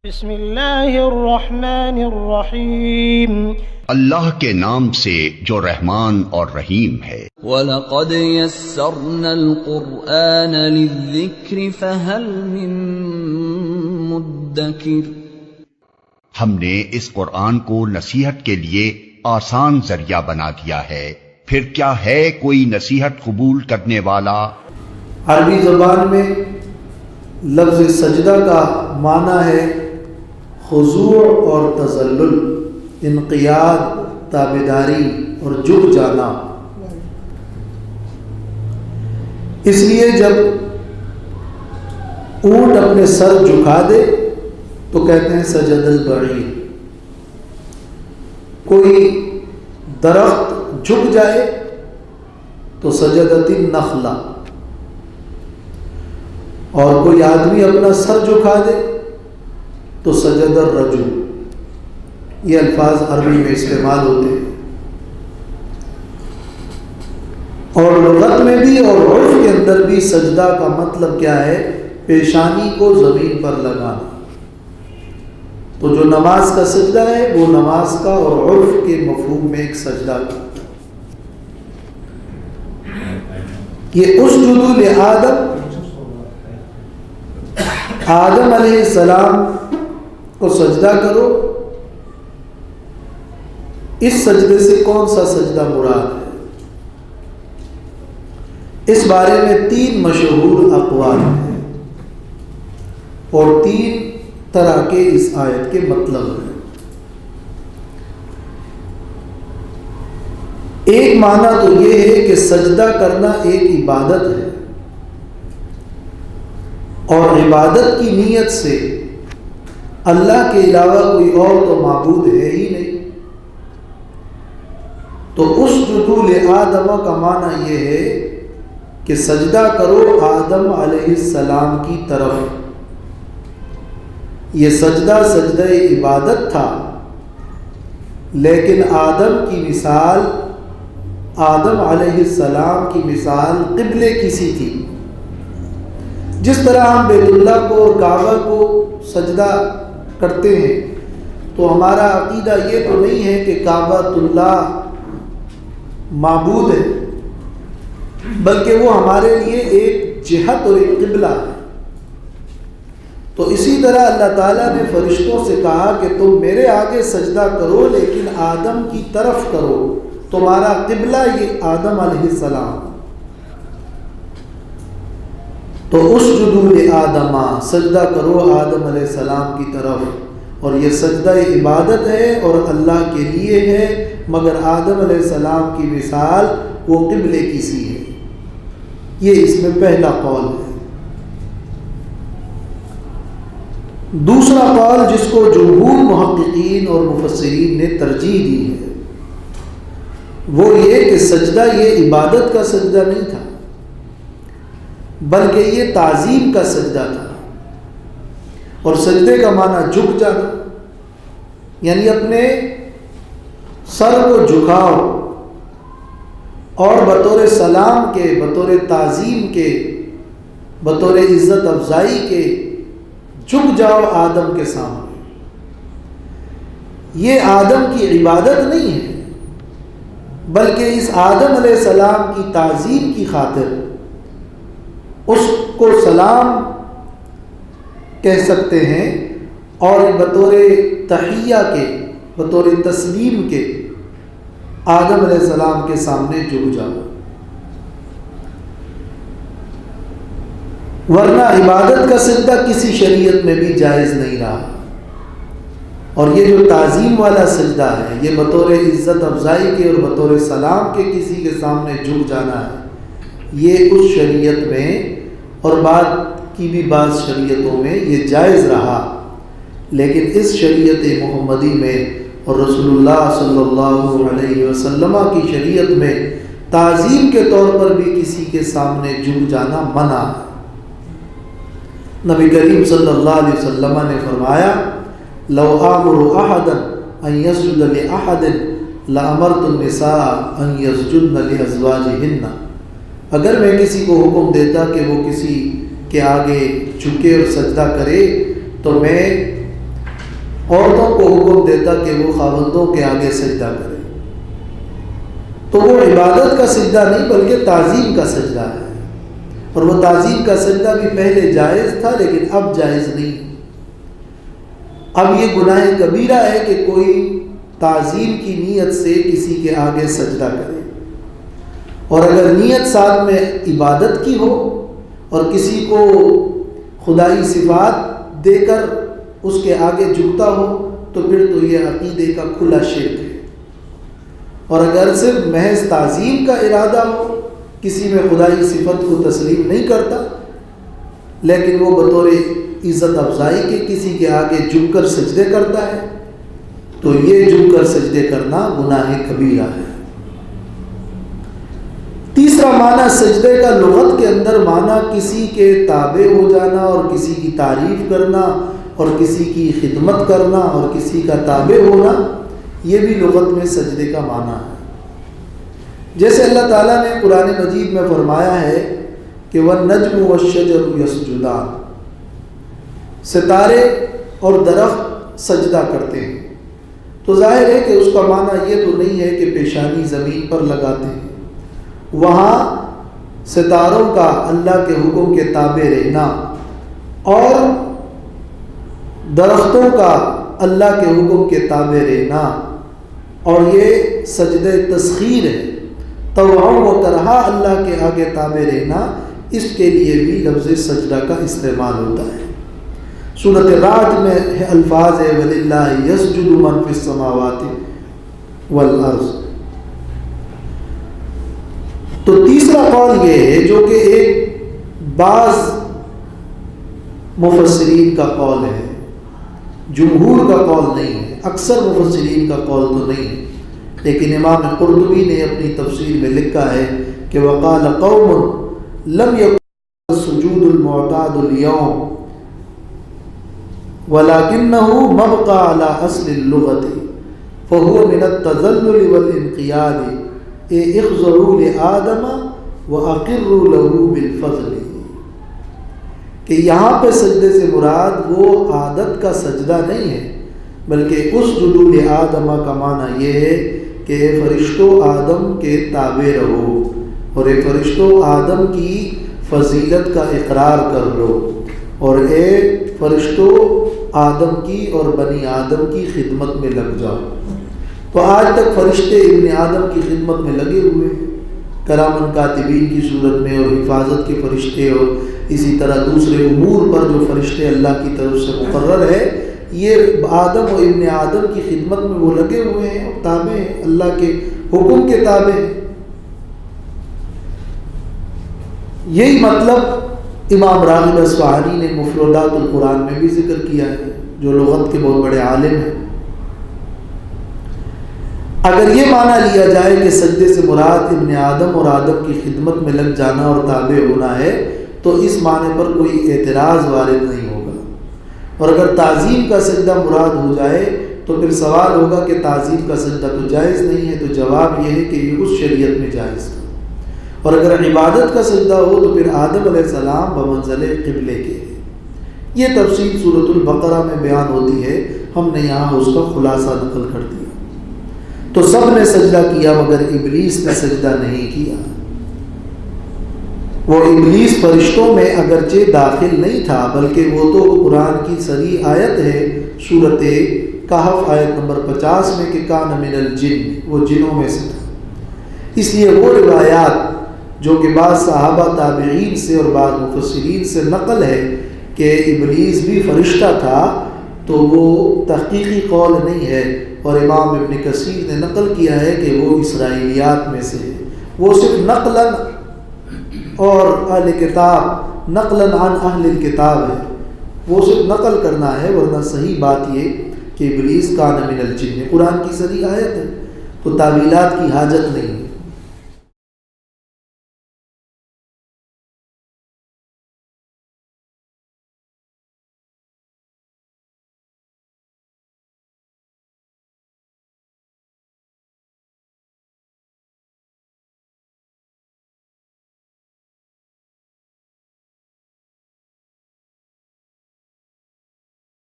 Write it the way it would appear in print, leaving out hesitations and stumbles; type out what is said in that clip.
بسم اللہ الرحمن الرحیم، اللہ کے نام سے جو رحمان اور رحیم ہے۔ وَلَقَدْ يَسَّرْنَا الْقُرْآنَ لِلذِّكْرِ فَهَلْ مِن مُدَّكِرٍ۔ ہم نے اس قرآن کو نصیحت کے لیے آسان ذریعہ بنا دیا ہے، پھر کیا ہے کوئی نصیحت قبول کرنے والا؟ عربی زبان میں لفظ سجدہ کا معنی ہے خضوع اور تذلل، انقیاد، تابعداری اور جھک جانا۔ اس لیے جب اونٹ اپنے سر جھکا دے تو کہتے ہیں سجد البعیر۔ کوئی درخت جھک جائے تو سجدت النخلہ، اور کوئی آدمی اپنا سر جھکا دے تو سجد الرجل۔ یہ الفاظ عربی میں استعمال ہوتے ہیں، اور لغت میں بھی اور عرف کے اندر بھی سجدہ کا مطلب کیا ہے؟ پیشانی کو زمین پر لگانا۔ تو جو نماز کا سجدہ ہے وہ نماز کا اور عرف کے مفہوم میں ایک سجدہ کا۔ یہ اسجدوا لآدم، آدم علیہ السلام کو سجدہ کرو۔ اس سجدے سے کون سا سجدہ مراد ہے؟ اس بارے میں 3 مشہور اقوال ہیں اور 3 طرح کے اس آیت کے مطلب ہیں۔ ایک معنی تو یہ ہے کہ سجدہ کرنا ایک عبادت ہے، اور عبادت کی نیت سے اللہ کے علاوہ کوئی اور تو معبود ہے ہی نہیں۔ تو اسجدوا لآدم کا معنی یہ ہے کہ سجدہ کرو آدم علیہ السلام کی طرف۔ یہ سجدہ سجدہ عبادت تھا، لیکن آدم کی مثال، آدم علیہ السلام کی مثال قبلے کی سی تھی۔ جس طرح ہم بیت اللہ کو اور کعبہ کو سجدہ کرتے ہیں تو ہمارا عقیدہ یہ تو نہیں ہے کہ کعبۃ اللہ معبود ہے، بلکہ وہ ہمارے لیے ایک جہت اور ایک قبلہ ہے۔ تو اسی طرح اللہ تعالیٰ نے فرشتوں سے کہا کہ تم میرے آگے سجدہ کرو لیکن آدم کی طرف کرو، تمہارا قبلہ یہ آدم علیہ السلام۔ تو اسجدوا لآدم، سجدہ کرو آدم علیہ السلام کی طرف، اور یہ سجدہ عبادت ہے اور اللہ کے لیے ہے، مگر آدم علیہ السلام کی مثال وہ قبلے کی سی ہے۔ یہ اس میں پہلا قول ہے۔ دوسرا قول جس کو جمہور محققین اور مفسرین نے ترجیح دی ہے وہ یہ کہ سجدہ یہ عبادت کا سجدہ نہیں تھا، بلکہ یہ تعظیم کا سجدہ تھا۔ اور سجدے کا معنی جھک جانا، یعنی اپنے سر کو جھکاؤ اور بطور سلام کے، بطور تعظیم کے، بطور عزت افزائی کے جھک جاؤ آدم کے سامنے۔ یہ آدم کی عبادت نہیں ہے، بلکہ اس آدم علیہ السلام کی تعظیم کی خاطر اس کو سلام کہہ سکتے ہیں، اور بطور تحیہ کے، بطور تسلیم کے آدم علیہ السلام کے سامنے جھک جاؤ۔ ورنہ عبادت کا سجدہ کسی شریعت میں بھی جائز نہیں رہا، اور یہ جو تعظیم والا سجدہ ہے یہ بطور عزت افزائی کے اور بطور سلام کے کسی کے سامنے جھک جانا ہے، یہ اس شریعت میں اور بعد کی بھی بعض شریعتوں میں یہ جائز رہا، لیکن اس شریعت محمدی میں اور رسول اللہ صلی اللہ علیہ وسلم کی شریعت میں تعظیم کے طور پر بھی کسی کے سامنے جھک جانا منع ہے۔ نبی کریم صلی اللہ علیہ وسلم نے فرمایا لو آمر احدا ان یسجد لاحد لامرت النساء ان یسجدن لازواجہن، اگر میں کسی کو حکم دیتا کہ وہ کسی کے آگے جھکے اور سجدہ کرے تو میں عورتوں کو حکم دیتا کہ وہ خاوندوں کے آگے سجدہ کریں، تو وہ عبادت کا سجدہ نہیں بلکہ تعظیم کا سجدہ ہے، اور وہ تعظیم کا سجدہ بھی پہلے جائز تھا لیکن اب جائز نہیں۔ اب یہ گناہ کبیرہ ہے کہ کوئی تعظیم کی نیت سے کسی کے آگے سجدہ کرے، اور اگر نیت ساتھ میں عبادت کی ہو اور کسی کو خدائی صفات دے کر اس کے آگے جھکتا ہو تو پھر تو یہ عقیدے کا کھلا شرک ہے۔ اور اگر صرف محض تعظیم کا ارادہ ہو، کسی میں خدائی صفت کو تسلیم نہیں کرتا لیکن وہ بطور عزت افزائی کے کسی کے آگے جھک کر سجدے کرتا ہے، تو یہ جھک کر سجدے کرنا گناہ کبیرہ ہے۔ تیسرا معنی سجدے کا لغت کے اندر معنی کسی کے تابع ہو جانا اور کسی کی تعریف کرنا اور کسی کی خدمت کرنا اور کسی کا تابع ہونا، یہ بھی لغت میں سجدے کا معنی ہے۔ جیسے اللہ تعالیٰ نے قرآن مجید میں فرمایا ہے کہ وَالنَّجْمُ وَالشَّجَرُ يَسْجُدَانِ، ستارے اور درخت سجدہ کرتے ہیں، تو ظاہر ہے کہ اس کا معنی یہ تو نہیں ہے کہ پیشانی زمین پر لگاتے ہیں۔ وہاں ستاروں کا اللہ کے حکم کے تابع رہنا اور درختوں کا اللہ کے حکم کے تابع رہنا، اور یہ سجدہ تسخیر ہے، طوعا و کرہا اللہ کے آگے تابع رہنا، اس کے لیے بھی لفظ سجدہ کا استعمال ہوتا ہے۔ سورۃ رعد میں الفاظ ہے وَلِلَّهِ يَسْجُدُ مَن فِي السَّمَاوَاتِ وَالْأَرْضِ۔ تو تیسرا قول یہ ہے جو کہ ایک بعض مفسرین کا قول ہے، جمہور کا قول نہیں ہے، اکثر مفسرین کا قول تو نہیں ہے، لیکن امام قرطبی نے اپنی تفسیر میں لکھا ہے کہ وقال قوم لم يكن السجود المعتاد اليوم ولكنه مبقى على اصل اللغة فهو من التذلل والانقياد اخضعوا لآدم واقروا له بالفضل، کہ یہاں پہ سجدے سے مراد وہ عادت کا سجدہ نہیں ہے بلکہ اس جدول آدم کا معنی یہ ہے کہ اے فرشتوں آدم کے تابع رہو اور اے فرشتوں آدم کی فضیلت کا اقرار کر لو، اور اے فرشتوں آدم کی اور بنی آدم کی خدمت میں لگ جاؤ۔ تو آج تک فرشتے ابن آدم کی خدمت میں لگے ہوئے ہیں، کرامن کاتبین کی صورت میں، اور حفاظت کے فرشتے، اور اسی طرح دوسرے امور پر جو فرشتے اللہ کی طرف سے مقرر ہے، یہ آدم و ابن آدم کی خدمت میں وہ لگے ہوئے ہیں اور تابع ہیں، اللہ کے حکم کے تابع ہیں۔ یہی مطلب امام راغب اصفہانی نے مفردات القرآن میں بھی ذکر کیا ہے، جو لغت کے بہت بڑے عالم ہیں۔ اگر یہ معنی لیا جائے کہ سجدے سے مراد ابن آدم اور آدم کی خدمت میں لگ جانا اور تابع ہونا ہے تو اس معنی پر کوئی اعتراض وارد نہیں ہوگا، اور اگر تعظیم کا سجدہ مراد ہو جائے تو پھر سوال ہوگا کہ تعظیم کا سجدہ تو جائز نہیں ہے، تو جواب یہ ہے کہ یہ اس شریعت میں جائز تھا، اور اگر عبادت کا سجدہ ہو تو پھر آدم علیہ السلام بمنزل قبلے کے ہیں۔ یہ تفصیل سورۃ البقرہ میں بیان ہوتی ہے، ہم نے یہاں اس کا خلاصہ نقل کر دیا۔ تو سب نے سجدہ کیا مگر ابلیس نے سجدہ نہیں کیا۔ وہ ابلیس فرشتوں میں اگرچہ داخل نہیں تھا بلکہ وہ تو قرآن کی صریح آیت ہے، سورۃ کہف آیت نمبر 50 میں کہ کان من الجن، وہ جنوں میں سے تھا۔ اس لیے وہ روایات جو کہ بعض صحابہ تابعین سے اور بعض مفسرین سے نقل ہے کہ ابلیس بھی فرشتہ تھا، تو وہ تحقیقی قول نہیں ہے، اور امام ابن کثیر نے نقل کیا ہے کہ وہ اسرائیلیات میں سے ہے، وہ صرف نقلاً اور اہل کتاب نقلاً عن اہل الکتاب ہے، وہ صرف نقل کرنا ہے، ورنہ صحیح بات یہ کہ ابلیس کان من الجن قرآن کی صریح آیت ہے، تو تعویلات کی حاجت نہیں ہے۔